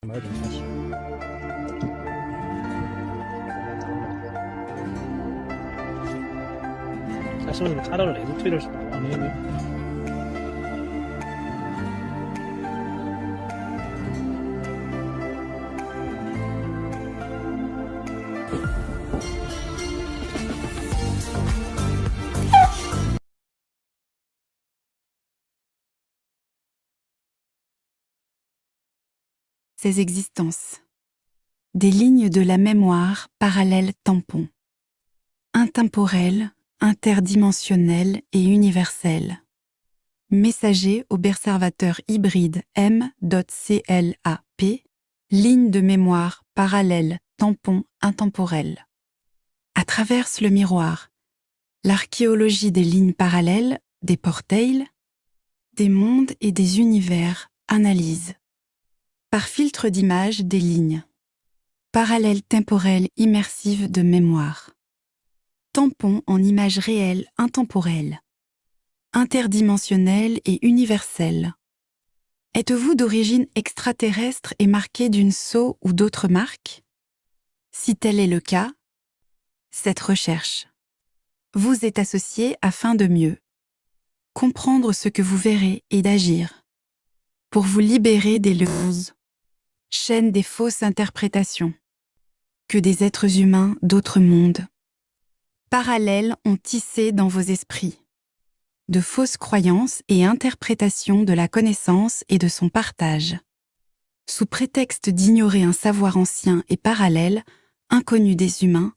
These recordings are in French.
말좀 사시他是不是看到了那个推的是黄的？Ces existences. Des lignes de la mémoire parallèles tampons. Intemporelles, interdimensionnelles et universelles. Messager observateur hybride M.CLAP, ligne de mémoire parallèle tampon intemporel. À travers le miroir, l'archéologie des lignes parallèles, des portails, des mondes et des univers analyse. Par filtre d'image des lignes. Parallèle temporel immersive de mémoire. Tampon en image réelle intemporelle. Interdimensionnelle et universelle. Êtes-vous d'origine extraterrestre et marqué d'une sceau ou d'autres marques? Si tel est le cas, cette recherche vous est associée afin de mieux comprendre ce que vous verrez et d'agir pour vous libérer des chaînes des fausses interprétations que des êtres humains d'autres mondes parallèles ont tissé dans vos esprits, de fausses croyances et interprétations de la connaissance et de son partage. Sous prétexte d'ignorer un savoir ancien et parallèle, inconnu des humains,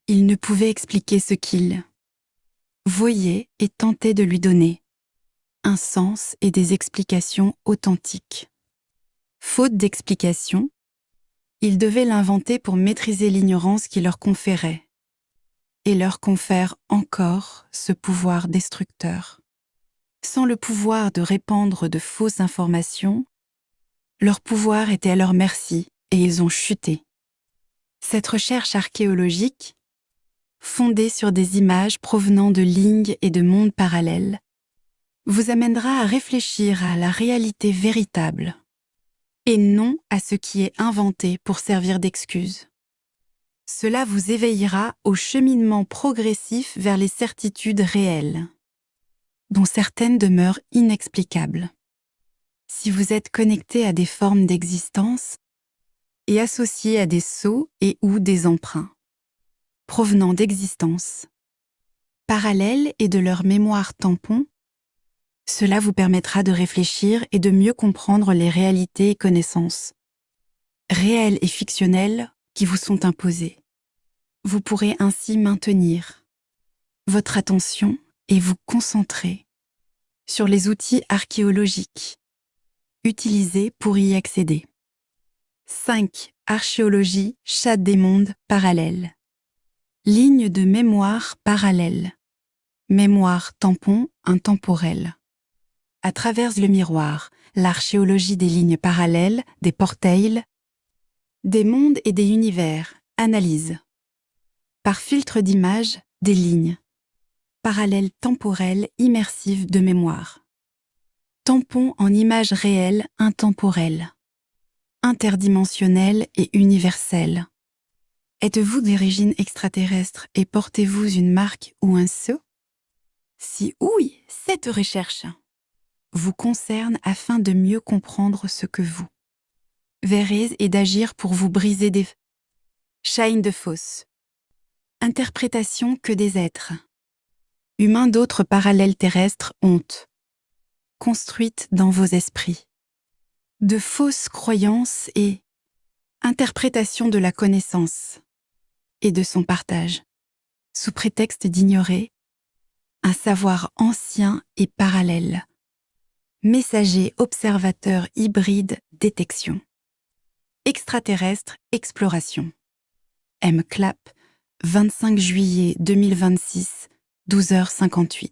ils ne pouvaient expliquer ce qu'ils voyaient et tentaient de lui donner un sens et des explications authentiques. Faute d'explication, ils devaient l'inventer pour maîtriser l'ignorance qui leur conférait, et leur confère encore ce pouvoir destructeur. Sans le pouvoir de répandre de fausses informations, leur pouvoir était à leur merci et ils ont chuté. Cette recherche archéologique, fondée sur des images provenant de lignes et de mondes parallèles, vous amènera à réfléchir à la réalité véritable et non à ce qui est inventé pour servir d'excuse. Cela vous éveillera au cheminement progressif vers les certitudes réelles, dont certaines demeurent inexplicables. Si vous êtes connecté à des formes d'existence et associé à des sceaux et ou des emprunts, provenant d'existences parallèles et de leur mémoire tampon, cela vous permettra de réfléchir et de mieux comprendre les réalités et connaissances, réelles et fictionnelles, qui vous sont imposées. Vous pourrez ainsi maintenir votre attention et vous concentrer sur les outils archéologiques utilisés pour y accéder. 5. Archéologie, chat des mondes parallèles. Ligne de mémoire parallèle. Mémoire tampon intemporelle. À travers le miroir, l'archéologie des lignes parallèles, des portails, des mondes et des univers, analyse. Par filtre d'image, des lignes. Parallèles temporelles immersives de mémoire. Tampon en image réelle intemporelle. Interdimensionnelle et universelle. Êtes-vous d'origine extraterrestre et portez-vous une marque ou un sceau? Si oui, cette recherche vous concerne afin de mieux comprendre ce que vous verrez et d'agir pour vous briser des chaînes de fausses interprétations que des êtres humains d'autres parallèles terrestres ont construites dans vos esprits. De fausses croyances et interprétations de la connaissance et de son partage, sous prétexte d'ignorer un savoir ancien et parallèle. Messager observateur hybride détection. Extraterrestre exploration. MCLAP, 25 juillet 2026, 12h58.